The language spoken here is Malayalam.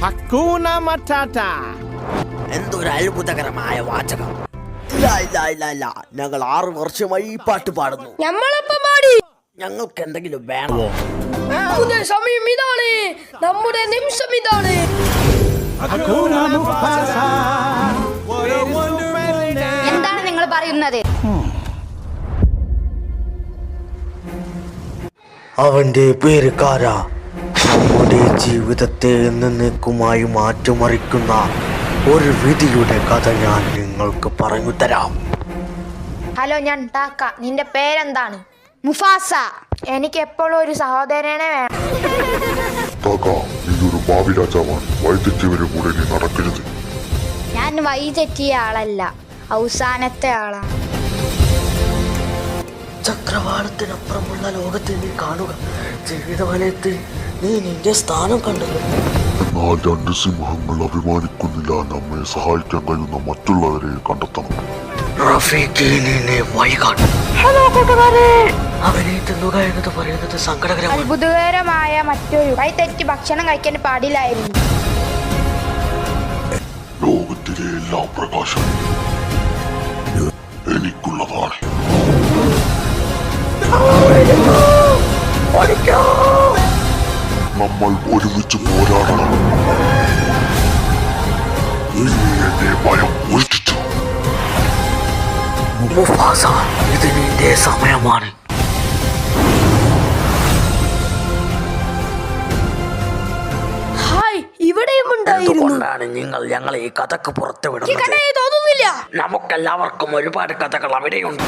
ഹക്കൂന മറ്റാറ്റ. എന്തൊരു അത്ഭുതകരമായ വാചകം. ഞങ്ങൾ 6 വർഷമായി ഈ പാട്ട് പാടുന്നു. ഞങ്ങൾക്ക് എന്തെങ്കിലും വേണമോ? സമയം ഇതാണ്, നമ്മുടെ നിമിഷം ഇതാണ്. എന്താണ് നിങ്ങൾ പറയുന്നത്? അവന്റെ പേര് കാര. നമ്മുടെ ജീവിതത്തെ എന്നേക്കുമായി മാറ്റിമറിക്കുന്ന ഒരു വിധിയുടെ കഥ ഞാൻ നിങ്ങൾക്ക് പറഞ്ഞു തരാം. ഹലോ, ഞാൻ ടാക്ക. നിന്റെ പേരെന്താണ്? മുഫാസ. എനിക്ക് എപ്പോഴും ഒരു സഹോദരനെ വേണം. നീ ഒരു ഭാവി രാജാവാണ്. വഴിതെറ്റിയവരെ കൂടെ നീ നടക്കരുത്. ഞാൻ വഴി തെറ്റിയ ആളല്ല, അവസാനത്തെ ആളാണ്. ചക്രവാളത്തിനപ്പുറമുള്ള ലോകത്തെ നീ കാണുക. ജീവിതവനത്തിൽ നീ നിന്റെ സ്ഥാനം കണ്ടത്. എന്നാൽ 2 സിംഹങ്ങൾ അഭിമാനിക്കുന്നില്ല. നമ്മെ സഹായിക്കാൻ കഴിയുന്ന മറ്റുള്ളവരെ കണ്ടെത്തണം. ഹലോ കൂട്ടുകാരെ. അവനെ തിന്നുക എന്നത് പറയുന്നത് സങ്കടകരമാണ്. അത്ഭുതകരമായ മറ്റൊരു വഴി തെറ്റി ഭക്ഷണം കഴിക്കാൻ പാടില്ലായിരുന്നു. ലോകത്തിലെ എല്ലാ പ്രകാശവും എനിക്കുള്ളതാണ്. നമ്മൾ ഒരുമിച്ച് പോരാടണം. എന്നെ ഭയം ഒഴിച്ചു. മുഫാസ, ഇത് നിന്റെ സമയമാണ്. ഹായ്, ഇവിടെയും ഉണ്ടായിരുന്നു. എന്തുകൊണ്ടാണ് നിങ്ങൾ ഞങ്ങളെ ഈ കഥക്ക് പുറത്തുവിടുന്നത്? തോന്നുന്നില്ല. നമുക്കെല്ലാവർക്കും ഒരുപാട് കഥകൾ അവിടെയുണ്ട്.